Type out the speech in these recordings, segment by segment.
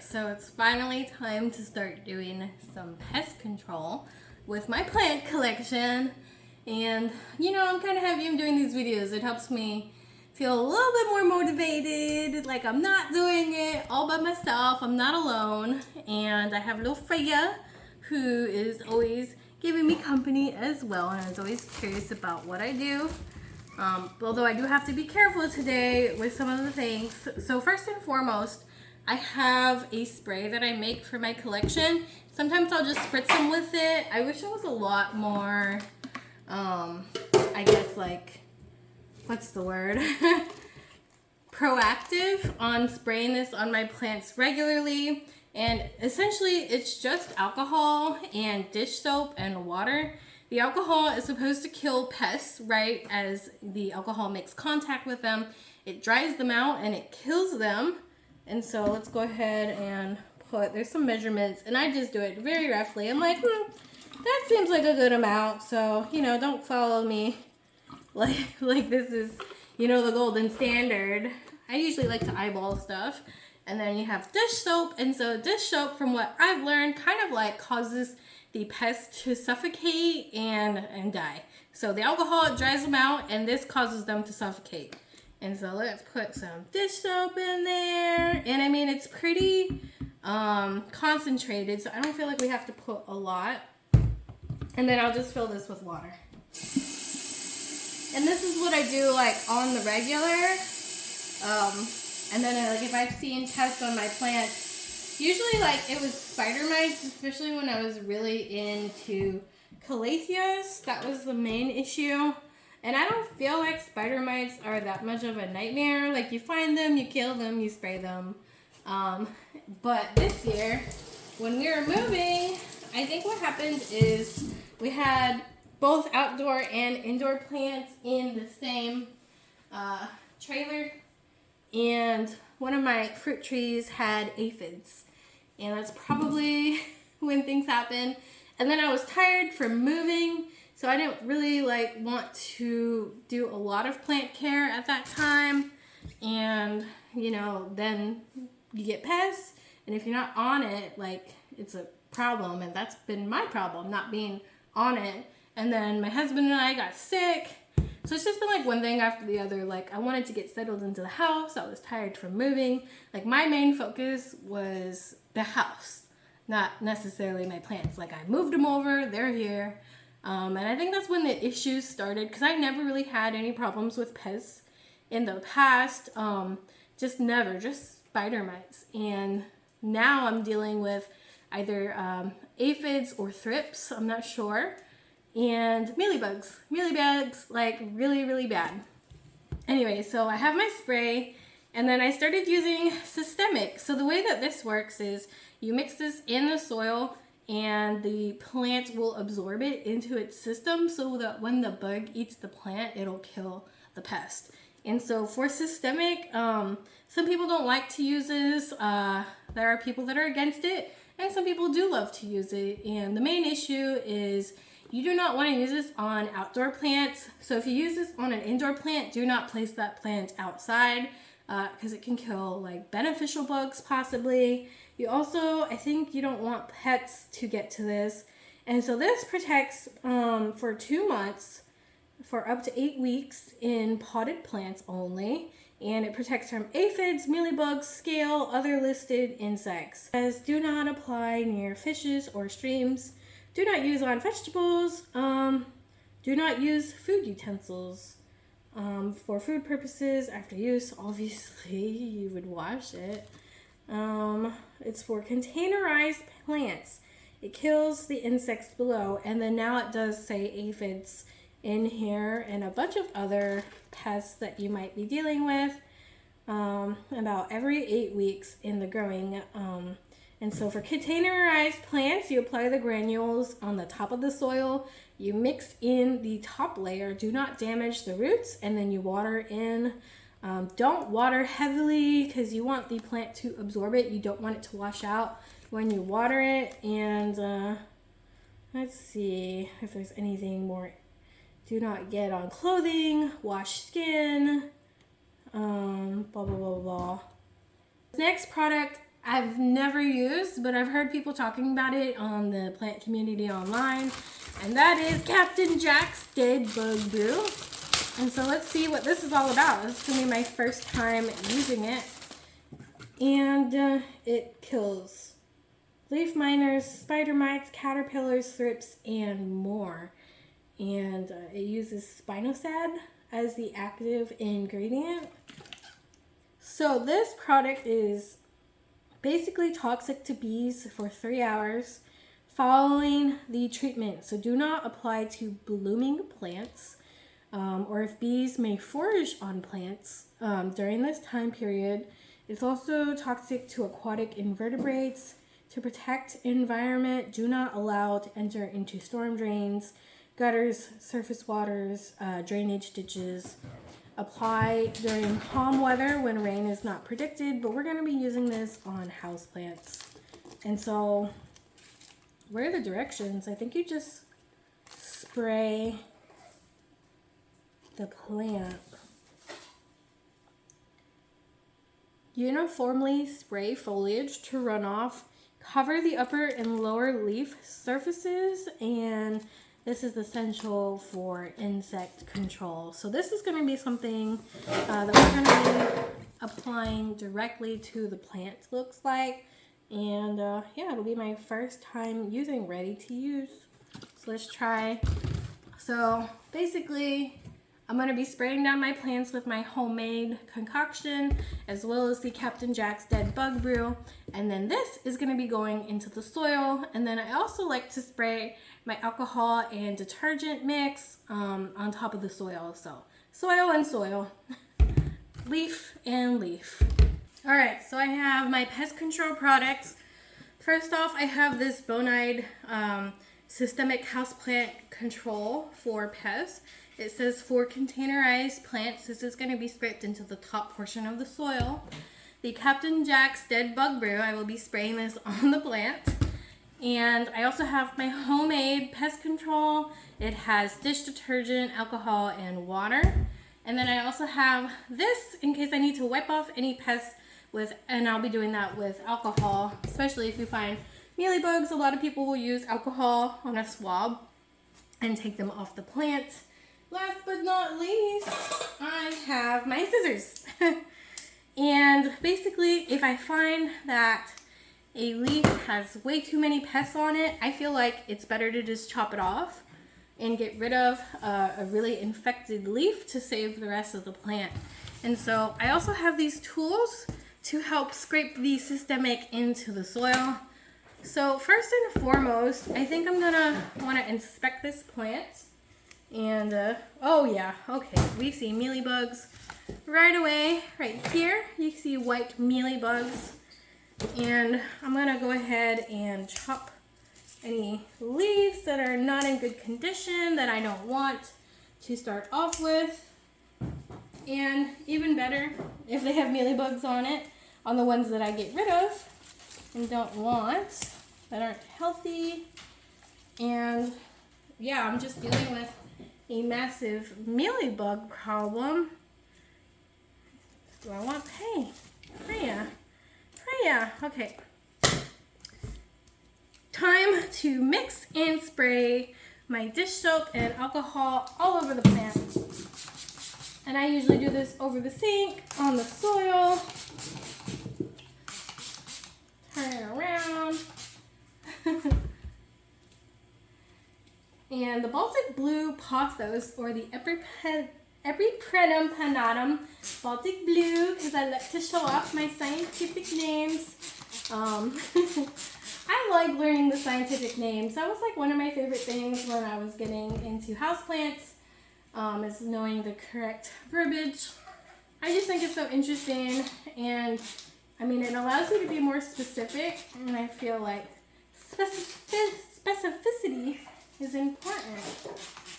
So it's finally time to start doing some pest control with my plant collection. And you know, I'm kind of happy I'm doing these videos. It helps me feel a little bit more motivated, like I'm not doing it all by myself, I'm not alone. And I have little Freya, who is always giving me company as well, and is always curious about what I do. Although I do have to be careful today with some of the things. So first and foremost, I have a spray that I make for my collection. Sometimes I'll just spritz them with it. I wish it was a lot more, I guess, like, what's the word? Proactive on spraying this on my plants regularly. And essentially it's just alcohol and dish soap and water. The alcohol is supposed to kill pests, right? As the alcohol makes contact with them, it dries them out and it kills them. And so let's go ahead and there's some measurements, and I just do it very roughly. I'm like, that seems like a good amount. So, you know, don't follow me like this is, you know, the golden standard. I usually like to eyeball stuff. And then you have dish soap. And so dish soap, from what I've learned, kind of like causes the pest to suffocate and die. So the alcohol dries them out, and this causes them to suffocate. And so let's put some dish soap in there. And I mean, it's pretty concentrated, so I don't feel like we have to put a lot. And then I'll just fill this with water. And this is what I do like on the regular. And then like if I've seen pests on my plants, usually like it was spider mites, especially when I was really into calatheas. That was the main issue. And I don't feel like spider mites are that much of a nightmare. Like, you find them, you kill them, you spray them. But this year, when we were moving, I think what happened is we had both outdoor and indoor plants in the same trailer. And one of my fruit trees had aphids. And that's probably when things happen. And then I was tired from moving, so I didn't really like want to do a lot of plant care at that time. And, you know, then you get pests, and if you're not on it, like, it's a problem. And that's been my problem, not being on it. And then my husband and I got sick. So it's just been like one thing after the other. Like, I wanted to get settled into the house. I was tired from moving. Like, my main focus was the house, not necessarily my plants. Like, I moved them over, they're here. And I think that's when the issues started, because I never really had any problems with pests in the past. Just never, just spider mites. And now I'm dealing with either aphids or thrips, I'm not sure. And mealybugs, like really, really bad. Anyway, so I have my spray, and then I started using systemic. So the way that this works is you mix this in the soil, and the plant will absorb it into its system, so that when the bug eats the plant, it'll kill the pest. And so for systemic, some people don't like to use this. There are people that are against it, and some people do love to use it. And the main issue is you do not want to use this on outdoor plants. So if you use this on an indoor plant, do not place that plant outside, because it can kill like beneficial bugs possibly. You also, I think you don't want pets to get to this. And so this protects for 2 months for up to 8 weeks in potted plants only. And it protects from aphids, mealybugs, scale, other listed insects. It says do not apply near fishes or streams. Do not use on vegetables. Do not use food utensils. For food purposes, after use, obviously you would wash it. It's for containerized plants. It kills the insects below, and then now it does say aphids in here and a bunch of other pests that you might be dealing with about every 8 weeks in the growing. And so for containerized plants, you apply the granules on the top of the soil. You mix in the top layer. Do not damage the roots, and then you water in. Don't water heavily, because you want the plant to absorb it. You don't want it to wash out when you water it. And let's see if there's anything more. Do not get on clothing, wash skin, blah, blah, blah, blah. Next product I've never used, but I've heard people talking about it on the plant community online, and that is Captain Jack's Dead Bug Brew. And so let's see what this is all about. This is going to be my first time using it. And it kills leaf miners, spider mites, caterpillars, thrips, and more. And it uses spinosad as the active ingredient. So this product is basically toxic to bees for 3 hours following the treatment. So do not apply to blooming plants or if bees may forage on plants during this time period. It's also toxic to aquatic invertebrates. To protect environment, do not allow to enter into storm drains, gutters, surface waters, drainage ditches. Apply during calm weather when rain is not predicted, but we're going to be using this on houseplants. And so, where are the directions? I think you just spray the plant. Uniformly spray foliage to run off. Cover the upper and lower leaf surfaces, and this is essential for insect control. So this is going to be something that we're going to be applying directly to the plant, looks like. And yeah, it'll be my first time using, ready to use. So let's try. So basically, I'm going to be spraying down my plants with my homemade concoction, as well as the Captain Jack's Dead Bug Brew. And then this is going to be going into the soil. And then I also like to spray my alcohol and detergent mix on top of the soil. So soil and soil, leaf and leaf. All right, so I have my pest control products. First off, I have this Bonide systemic houseplant control for pests. It says for containerized plants, this is going to be sprayed into the top portion of the soil. The Captain Jack's Dead Bug Brew, I will be spraying this on the plant. And I also have my homemade pest control. It has dish detergent, alcohol, and water. And then I also have this in case I need to wipe off any pests with, and I'll be doing that with alcohol, especially if you find mealybugs. A lot of people will use alcohol on a swab and take them off the plant. Last but not least, I have my scissors. And basically, if I find that a leaf has way too many pests on it, I feel like it's better to just chop it off and get rid of a really infected leaf to save the rest of the plant. And so I also have these tools to help scrape the systemic into the soil. So first and foremost, I think I'm gonna wanna inspect this plant. And, oh yeah, okay, we see mealybugs right away, right here. You see white mealybugs. And I'm gonna go ahead and chop any leaves that are not in good condition that I don't want to start off with. And even better, if they have mealybugs on it, on the ones that I get rid of and don't want, that aren't healthy. And yeah, I'm just dealing with a massive mealybug problem. Do I want Freya? Okay. Time to mix and spray my dish soap and alcohol all over the plant. And I usually do this over the sink, on the soil. Turn it around. And the Baltic Blue Pothos, or the Eryprenum panatum Baltic Blue, because I like to show off my scientific names. I like learning the scientific names. That was like one of my favorite things when I was getting into houseplants, is knowing the correct verbiage. I just think it's so interesting, and I mean, it allows you to be more specific, and I feel like specificity is important.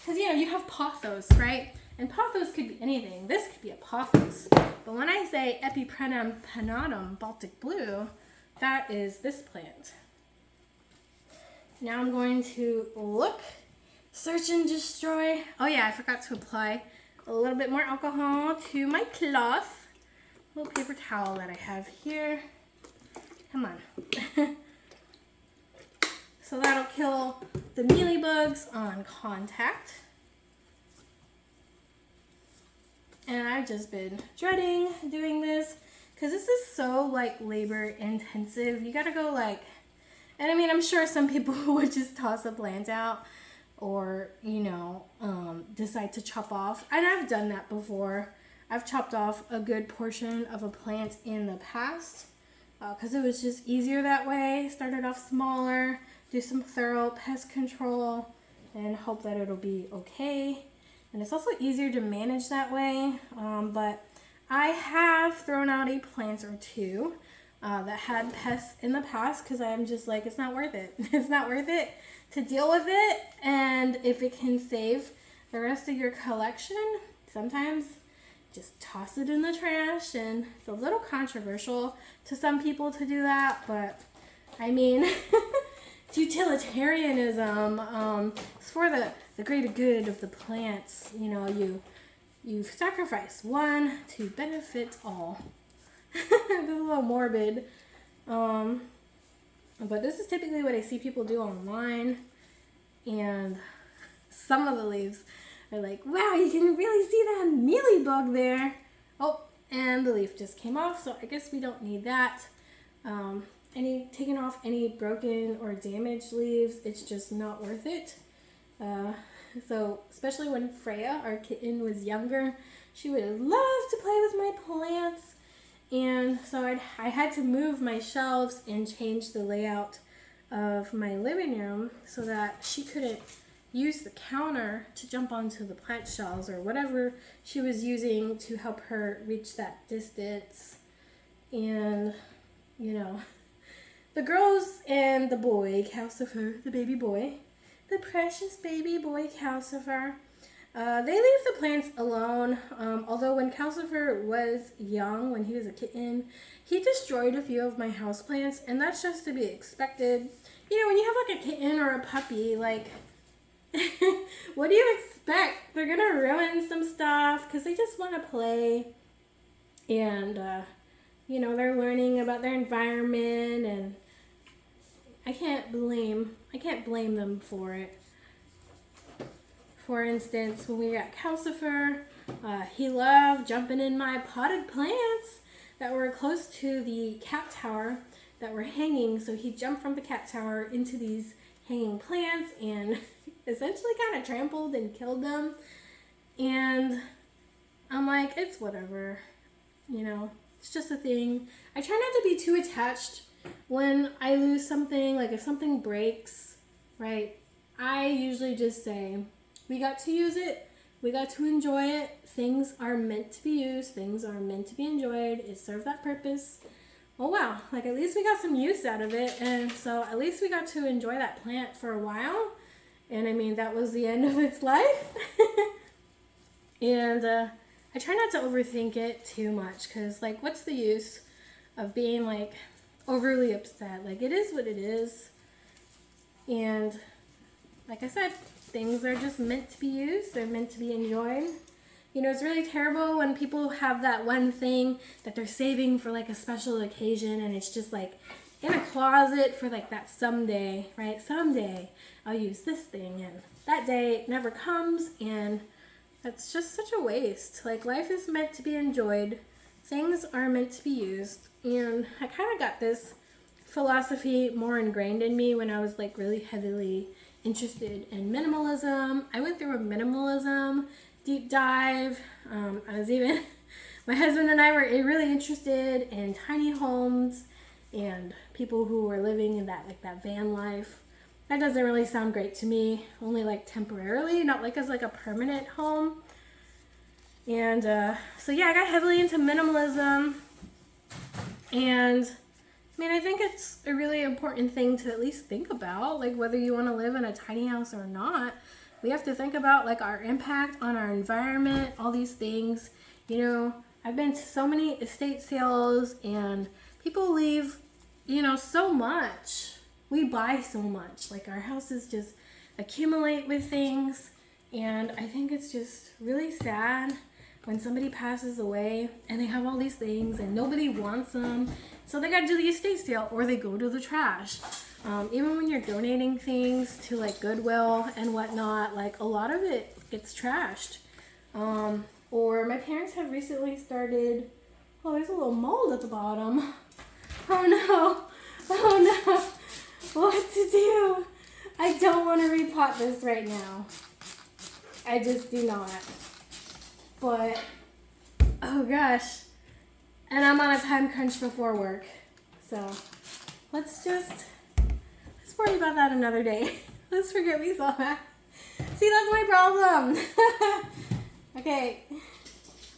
Because, you know, you have pothos, right? And pothos could be anything. This could be a pothos. But when I say Eryprenum panatum Baltic Blue, that is this plant. Now I'm going to look, search and destroy. Oh yeah, I forgot to apply a little bit more alcohol to my cloth. Little paper towel that I have here. Come on. So that'll kill the mealybugs on contact. And I've just been dreading doing this because this is so like labor intensive. You gotta go like, and I mean, I'm sure some people would just toss a plant out or, you know, decide to chop off. And I've done that before. I've chopped off a good portion of a plant in the past because it was just easier that way. Started off smaller, do some thorough pest control, and hope that it'll be okay. And it's also easier to manage that way. But I have thrown out a plant or two that had pests in the past because I'm just like, it's not worth it. It's not worth it to deal with it. And if it can save the rest of your collection, sometimes just toss it in the trash. And it's a little controversial to some people to do that, but I mean, it's utilitarianism. It's for the greater good of the plants. You know, you sacrifice one to benefit all. It's a little morbid. But this is typically what I see people do online. And some of the leaves are like, wow, you can really see that mealybug there. Oh, and the leaf just came off, so I guess we don't need that. Taking off any broken or damaged leaves, it's just not worth it. So especially when Freya, our kitten, was younger, she would love to play with my plants. And so I had to move my shelves and change the layout of my living room so that she couldn't use the counter to jump onto the plant shelves or whatever she was using to help her reach that distance. And, you know, the girls and the boy, Calcifer, the baby boy, the precious baby boy Calcifer, they leave the plants alone. Although when Calcifer was young, when he was a kitten, he destroyed a few of my houseplants, and that's just to be expected. You know, when you have like a kitten or a puppy, like, what do you expect? They're gonna ruin some stuff because they just want to play, and you know, they're learning about their environment, and I can't blame them for it. For instance, when we got Calcifer, he loved jumping in my potted plants that were close to the cat tower that were hanging. So he jumped from the cat tower into these hanging plants and essentially kind of trampled and killed them. And I'm like, it's whatever, you know, it's just a thing. I try not to be too attached when I lose something. Like if something breaks, right, I usually just say, we got to use it. We got to enjoy it. Things are meant to be used. Things are meant to be enjoyed. It served that purpose. Oh, wow. Like, at least we got some use out of it. And so at least we got to enjoy that plant for a while. And, I mean, that was the end of its life. And I try not to overthink it too much because, like, what's the use of being, like, overly upset? Like, it is what it is. And, like I said, things are just meant to be used. They're meant to be enjoyed. You know, it's really terrible when people have that one thing that they're saving for like a special occasion and it's just like in a closet for like that someday, right? Someday I'll use this thing, and that day never comes, and that's just such a waste. Like, life is meant to be enjoyed. Things are meant to be used. And I kind of got this philosophy more ingrained in me when I was like really heavily interested in minimalism. I went through a minimalism deep dive. My husband and I were really interested in tiny homes and people who were living in that van life. That doesn't really sound great to me, only like temporarily, not like as like a permanent home. And so yeah, I got heavily into minimalism, and I mean, I think it's a really important thing to at least think about, like whether you want to live in a tiny house or not. We have to think about like our impact on our environment, all these things. You know, I've been to so many estate sales and people leave, you know, so much. We buy so much. Like, our houses just accumulate with things, and I think it's just really sad. when somebody passes away and they have all these things and nobody wants them, so they gotta do the estate sale or they go to the trash. Even when you're donating things to like Goodwill and whatnot, like a lot of it gets trashed. Or my parents have recently started, oh, there's a little mold at the bottom. Oh no, oh no, what to do? I don't want to repot this right now. I just do not. But, oh gosh. And I'm on a time crunch before work. So, let's worry about that another day. Let's forget we saw that. See, that's my problem. Okay.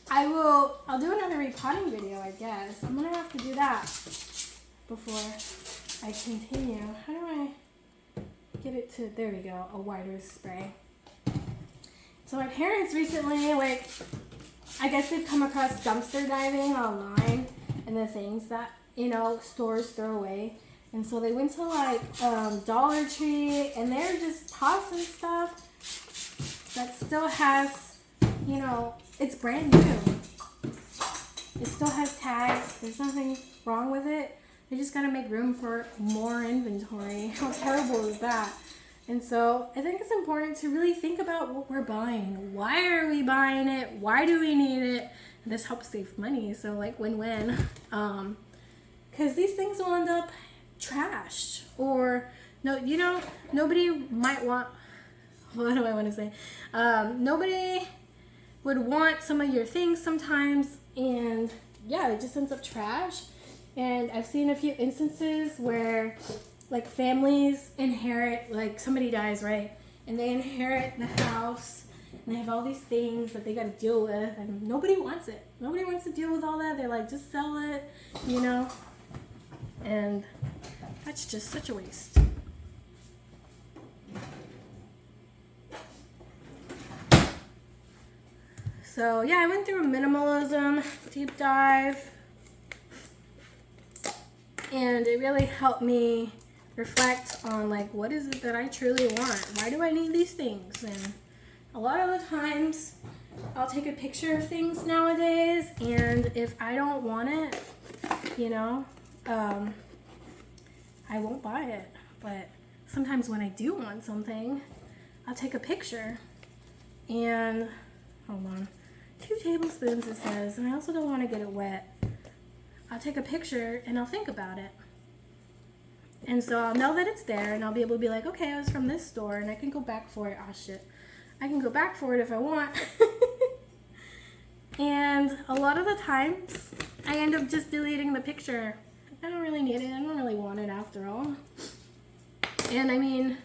I'll do another repotting video, I guess. I'm gonna have to do that before I continue. How do I get it to, there we go, a wider spray. So my parents recently, like, I guess they've come across dumpster diving online and the things that, you know, stores throw away. And so they went to like Dollar Tree and they're just tossing stuff that still has, you know, it's brand new. It still has tags. There's nothing wrong with it. They just gotta make room for more inventory. How terrible is that? And so I think it's important to really think about what we're buying. Why are we buying it? Why do we need it? And this helps save money, so like win-win. Because these things will end up trashed, or no, you know, nobody might want, what do I want to say? Nobody would want some of your things sometimes, and yeah, it just ends up trash. And I've seen a few instances where like families inherit, like somebody dies, right? And they inherit the house and they have all these things that they got to deal with, and nobody wants it. Nobody wants to deal with all that. They're like, just sell it, you know? And that's just such a waste. So yeah, I went through a minimalism deep dive, and it really helped me reflect on like, what is it that I truly want? Why do I need these things? And a lot of the times I'll take a picture of things nowadays, and if I don't want it, you know, I won't buy it. But sometimes when I do want something, I'll take a picture and, hold on, 2 tablespoons it says, and I also don't want to get it wet. I'll take a picture and I'll think about it. And so I'll know that it's there, and I'll be able to be like, okay, I was from this store, and I can go back for it. Oh shit. I can go back for it if I want. And a lot of the times, I end up just deleting the picture. I don't really need it. I don't really want it after all. And I mean,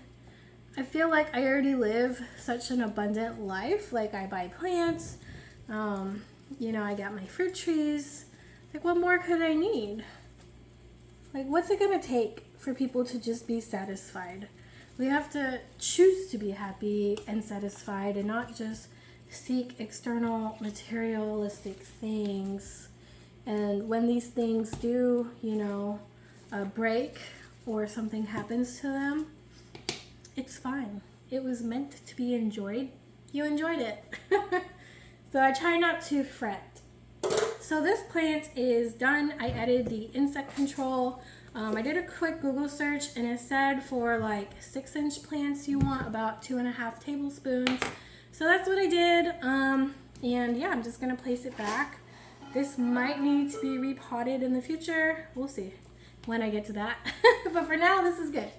I feel like I already live such an abundant life. Like, I buy plants, you know, I got my fruit trees. Like, what more could I need? Like, what's it gonna take for people to just be satisfied? We have to choose to be happy and satisfied, and not just seek external materialistic things. And when these things do, you know, break or something happens to them, it's fine. It was meant to be enjoyed. You enjoyed it. So I try not to fret. So this plant is done. I added the insect control. I did a quick Google search, and it said for like 6-inch plants you want about 2.5 tablespoons. So that's what I did. And yeah, I'm just gonna place it back. This might need to be repotted in the future. We'll see when I get to that. But for now, this is good.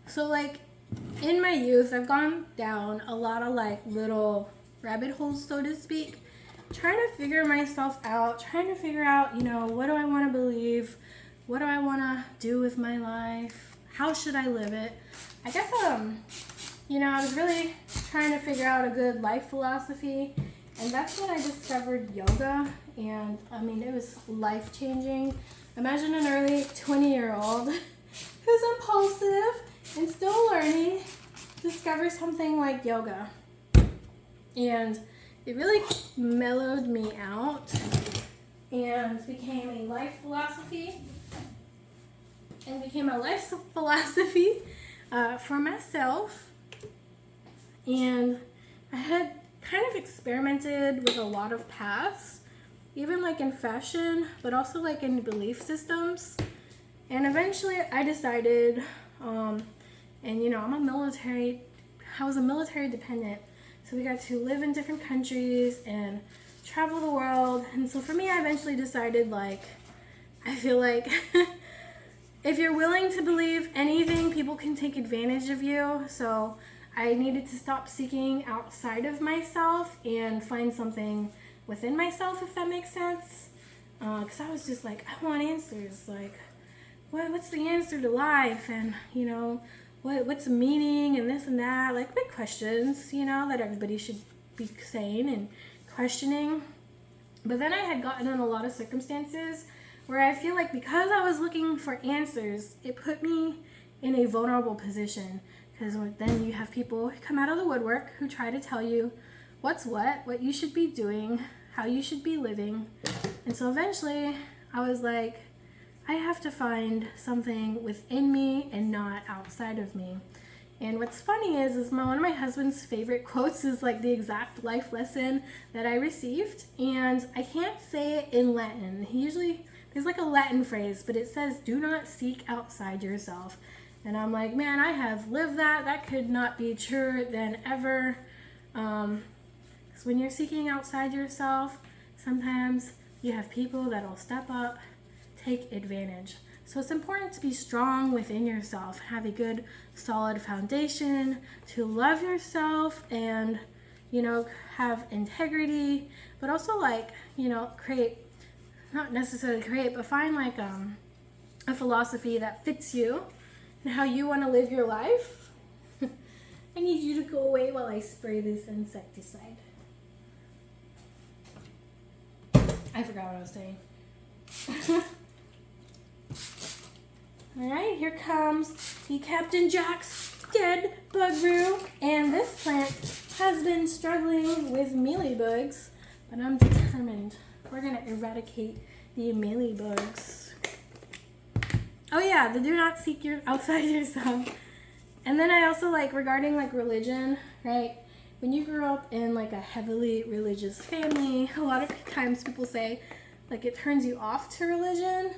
So like in my youth, I've gone down a lot of like little rabbit holes, so to speak, trying to figure myself out, trying to figure out, you know, what do I want to believe? What do I want to do with my life? How should I live it? I guess, you know, I was really trying to figure out a good life philosophy, and that's when I discovered yoga. And I mean, it was life-changing. Imagine an early 20-year-old who's impulsive and still learning discover something like yoga. And it really mellowed me out and became a life philosophy. For myself. and I had kind of experimented with a lot of paths, even like in fashion, but also like in belief systems. And eventually I decided, and you know, I was a military dependent, so we got to live in different countries and travel the world. And so for me, I eventually decided, like, I feel like if you're willing to believe anything, people can take advantage of you. So I needed to stop seeking outside of myself and find something within myself, if that makes sense. Because I was just like, I want answers. Like, what's the answer to life? And, you know, what's the meaning and this and that? Like, big questions, you know, that everybody should be saying and questioning. But then I had gotten in a lot of circumstances where I feel like because I was looking for answers, it put me in a vulnerable position. Because then you have people come out of the woodwork who try to tell you what's what you should be doing, how you should be living. And so eventually I was like, I have to find something within me and not outside of me. And what's funny is one of my husband's favorite quotes is like the exact life lesson that I received. And I can't say it in Latin. There's like a Latin phrase, but it says, do not seek outside yourself. And I'm like, man, I have lived that. That could not be truer than ever. Because when you're seeking outside yourself, sometimes you have people that'll step up, take advantage. So it's important to be strong within yourself, have a good, solid foundation, to love yourself and, you know, have integrity, but also like, you know, not necessarily create, but find like a philosophy that fits you and how you want to live your life. I need you to go away while I spray this insecticide. I forgot what I was saying. Alright, here comes the Captain Jack's dead bug brew. And this plant has been struggling with mealybugs, but I'm determined. We're going to eradicate the mealybugs. Oh yeah, the do not seek outside yourself. And then I also like regarding like religion, right? When you grew up in like a heavily religious family, a lot of times people say like it turns you off to religion.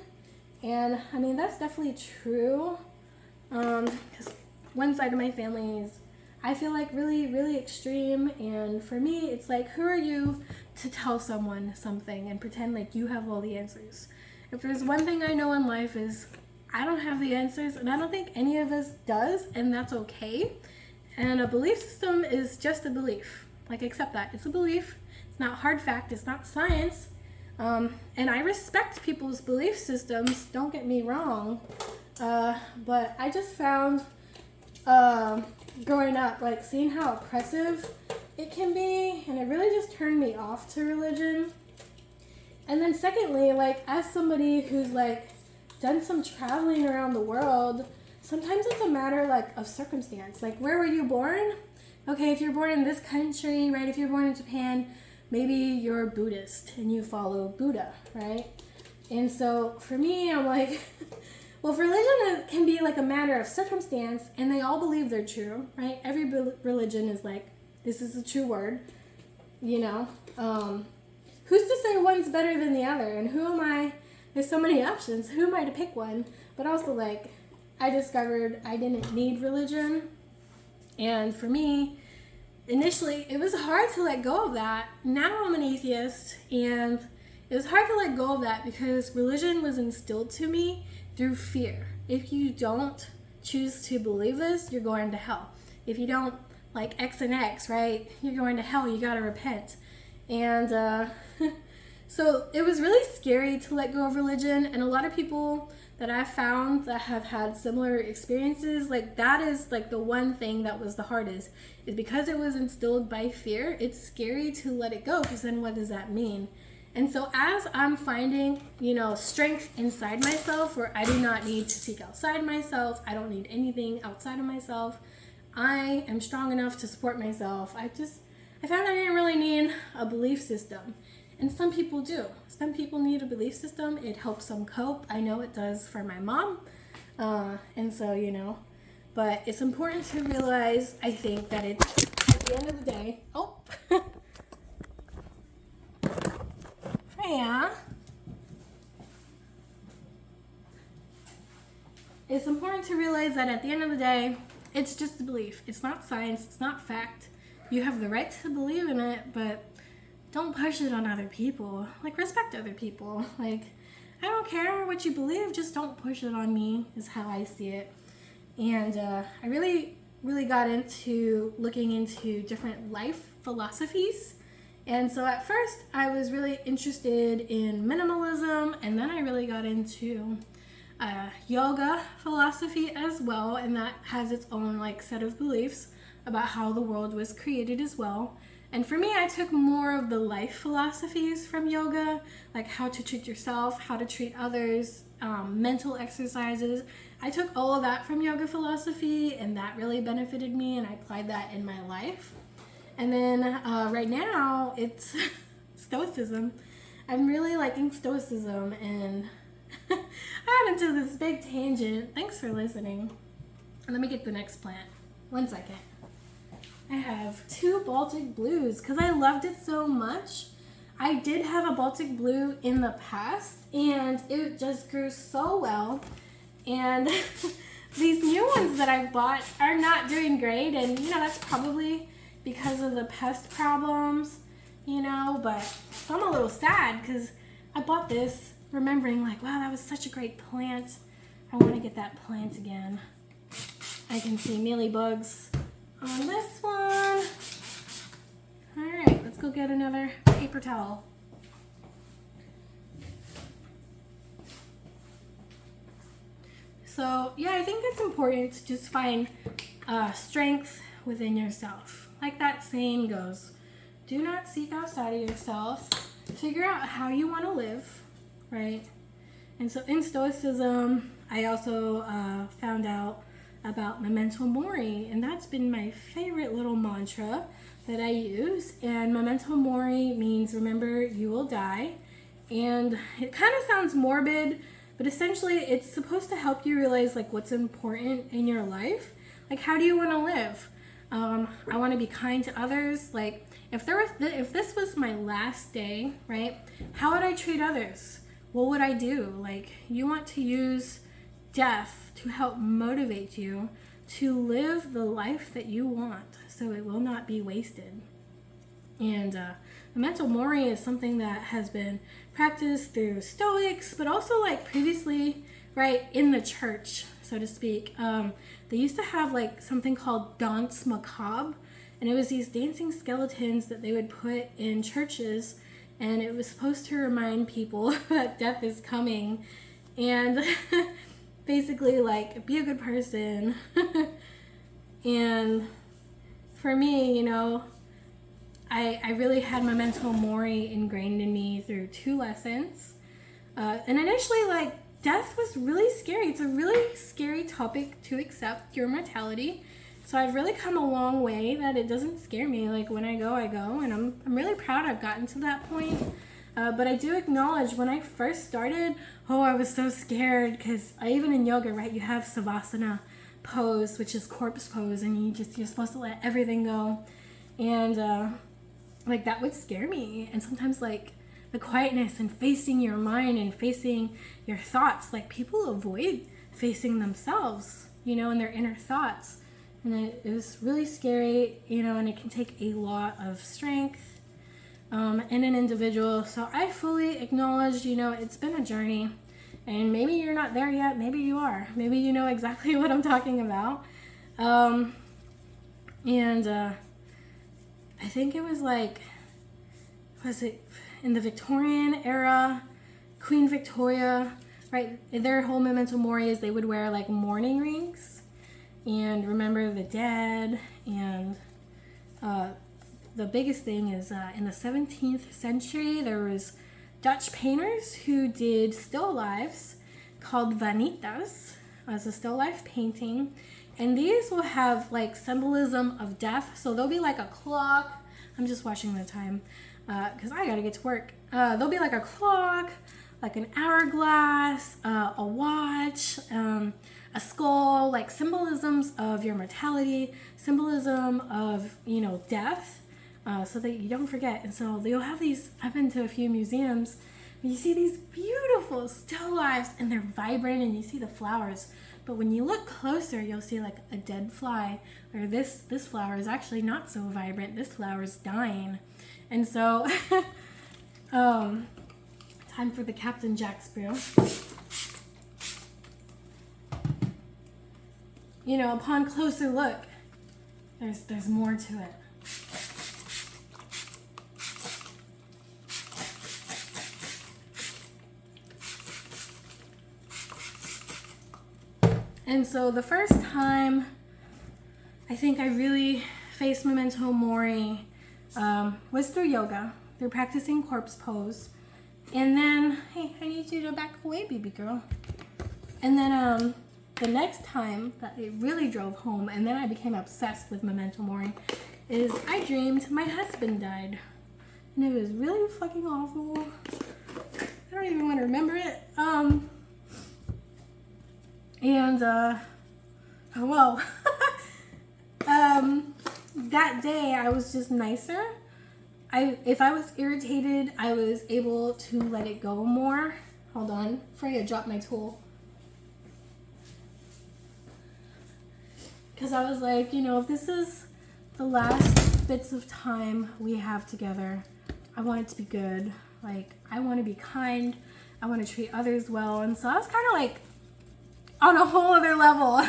And I mean, that's definitely true. Because one side of my family is, I feel like really, really extreme. And for me, it's like, who are you to tell someone something and pretend like you have all the answers? If there's one thing I know in life is I don't have the answers, and I don't think any of us does, and that's okay. And a belief system is just a belief. Like, accept that. It's a belief. It's not hard fact. It's not science. And I respect people's belief systems, don't get me wrong. But I just found, growing up, like seeing how oppressive it can be, and it really just turned me off to religion. And then secondly, like as somebody who's like done some traveling around the world, sometimes it's a matter like of circumstance. Like, where were you born? Okay, if you're born in this country, right? If you're born in Japan, maybe you're Buddhist and you follow Buddha, right? And so for me, I'm like, well, if religion can be like a matter of circumstance and they all believe they're true, right? Every religion is like, this is a true word, you know? Who's to say one's better than the other? And who am I? There's so many options. Who am I to pick one? But also, like, I discovered I didn't need religion. And for me, initially, it was hard to let go of that. Now I'm an atheist, and it was hard to let go of that because religion was instilled to me through fear. If you don't choose to believe this, you're going to hell. If you don't like X and X, right, you're going to hell. You got to repent. And so it was really scary to let go of religion. And a lot of people that I've found that have had similar experiences, like that is like the one thing that was the hardest, is because it was instilled by fear. It's scary to let it go, because then what does that mean? And so as I'm finding, you know, strength inside myself where I do not need to seek outside myself, I don't need anything outside of myself, I am strong enough to support myself. I found I didn't really need a belief system. And some people do. Some people need a belief system. It helps them cope. I know it does for my mom. And so, you know, but it's important to realize, I think, that it's the end of the day, Freya, it's important to realize that at the end of the day, it's just a belief. It's not science. It's not fact. You have the right to believe in it, but don't push it on other people. Like, respect other people. Like, I don't care what you believe, just don't push it on me, is how I see it. And I really got into looking into different life philosophies. And so at first I was really interested in minimalism, and then I really got into yoga philosophy as well, and that has its own like set of beliefs about how the world was created as well. And for me, I took more of the life philosophies from yoga, like how to treat yourself, how to treat others, mental exercises. I took all of that from yoga philosophy, and that really benefited me, and I applied that in my life. And then right now, it's stoicism. I'm really liking stoicism, and I got into this big tangent. Thanks for listening. Let me get the next plant. 1 second. I have 2 Baltic blues because I loved it so much. I did have a Baltic blue in the past, and it just grew so well. And these new ones that I've bought are not doing great, and that's probably because of the pest problems, but so I'm a little sad because I bought this remembering like, wow, that was such a great plant. I want to get that plant again. I can see mealybugs on this one. All right, let's go get another paper towel. So yeah, I think it's important to just find strength within yourself. Like that saying goes, do not seek outside of yourself. Figure out how you want to live, right? And so in stoicism, I also found out about memento mori, and that's been my favorite little mantra that I use. And memento mori means remember you will die, and it kind of sounds morbid, but essentially it's supposed to help you realize like what's important in your life. Like, how do you want to live? I want to be kind to others. Like, if this was my last day, right, how would I treat others? What would I do? Like, you want to use death to help motivate you to live the life that you want, so it will not be wasted. And memento mori is something that has been practiced through Stoics, but also like previously, right, in the church, so to speak. They used to have like something called danse macabre, and it was these dancing skeletons that they would put in churches, and it was supposed to remind people that death is coming, and basically like be a good person. And for me, I really had memento mori ingrained in me through 2 lessons. And initially, like, death was really scary. It's a really scary topic to accept, your mortality. So I've really come a long way that it doesn't scare me. Like, when I go, and I'm really proud I've gotten to that point. But I do acknowledge when I first started, I was so scared, because even in yoga, right, you have savasana pose, which is corpse pose, and you're supposed to let everything go. And like, that would scare me. And sometimes like the quietness and facing your mind and facing your thoughts, like people avoid facing themselves, and their inner thoughts. And it is really scary, and it can take a lot of strength in an individual. So I fully acknowledge, it's been a journey, and maybe you're not there yet. Maybe you are. Maybe you know exactly what I'm talking about. I think it was it in the Victorian era, Queen Victoria, right? Their whole memento mori is they would wear like mourning rings and remember the dead. And the biggest thing is in the 17th century, there was Dutch painters who did still lifes called vanitas as a still life painting. And these will have like symbolism of death. So there'll be like a clock. I'm just watching the time because I gotta get to work. There'll be like a clock, like an hourglass, a watch, a skull, like symbolisms of your mortality, symbolism of, you know, death, so that you don't forget. And so they'll have these, I've been to a few museums, you see these beautiful still lifes and they're vibrant and you see the flowers. But when you look closer, you'll see like a dead fly, or this flower is actually not so vibrant. This flower is dying. And so, time for the Captain Jack's brew. You know, upon closer look, there's more to it. And so the first time I think I really faced memento mori was through yoga, through practicing corpse pose. And then, hey, I need you to back away, baby girl. And then the next time that it really drove home, and then I became obsessed with memento mori, is I dreamed my husband died. And it was really fucking awful. I don't even want to remember it. That day I was just nicer. If I was irritated, I was able to let it go more. Hold on, Freya dropped my tool. Because I was like, you know, if this is the last bits of time we have together, I want it to be good. Like, I want to be kind. I want to treat others well. And so I was kind of like on a whole other level.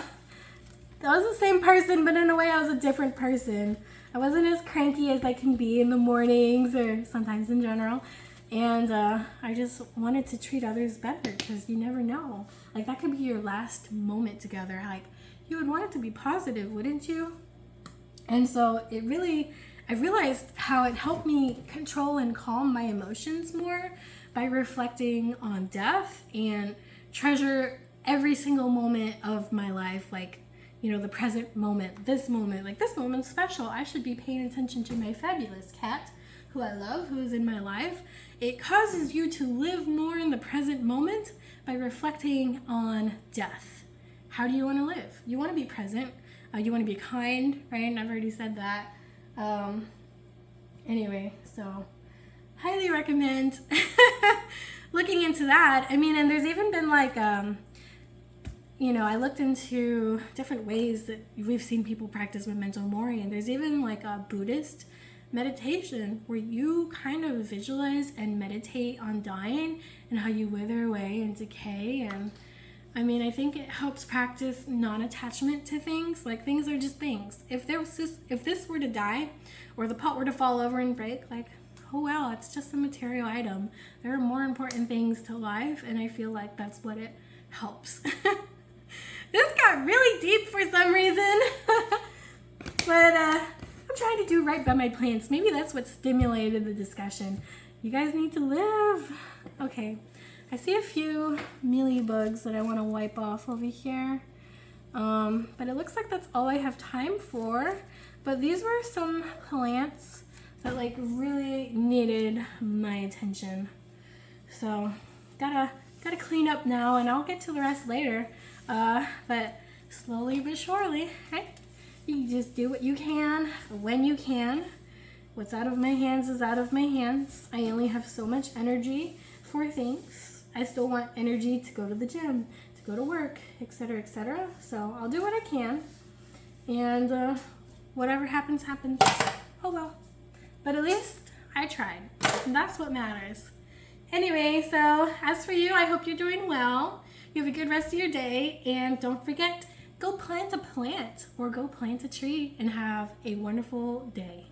I was the same person, but in a way I was a different person. I wasn't as cranky as I can be in the mornings or sometimes in general. And I just wanted to treat others better, because you never know. Like, that could be your last moment together. Like, you would want it to be positive, wouldn't you? And so I realized how it helped me control and calm my emotions more by reflecting on death and treasure every single moment of my life. Like, you know, the present moment, this moment's special. I should be paying attention to my fabulous cat, who I love, who is in my life. It causes you to live more in the present moment by reflecting on death. How do you want to live? You want to be present. You want to be kind, right? I've already said that. Anyway, so highly recommend looking into that. I mean, and there's even been like, you know, I looked into different ways that we've seen people practice memento mori, and there's even like a Buddhist meditation where you kind of visualize and meditate on dying and how you wither away and decay. And I mean, I think it helps practice non-attachment to things. Like, things are just things. If this were to die, or the pot were to fall over and break, like, oh well, it's just a material item. There are more important things to life, and I feel like that's what it helps. This got really deep for some reason. But I'm trying to do right by my plants. Maybe that's what stimulated the discussion. You guys need to live. Okay, I see a few mealybugs that I want to wipe off over here. But it looks like that's all I have time for. But these were some plants that like really needed my attention. So gotta clean up now, and I'll get to the rest later. But slowly but surely, right? You just do what you can, when you can. What's out of my hands is out of my hands. I only have so much energy for things. I still want energy to go to the gym, to go to work, etc., etc. So I'll do what I can. And whatever happens, happens. Oh well. But at least I tried. And that's what matters. Anyway, so as for you, I hope you're doing well. You have a good rest of your day, and don't forget, go plant a plant or go plant a tree and have a wonderful day.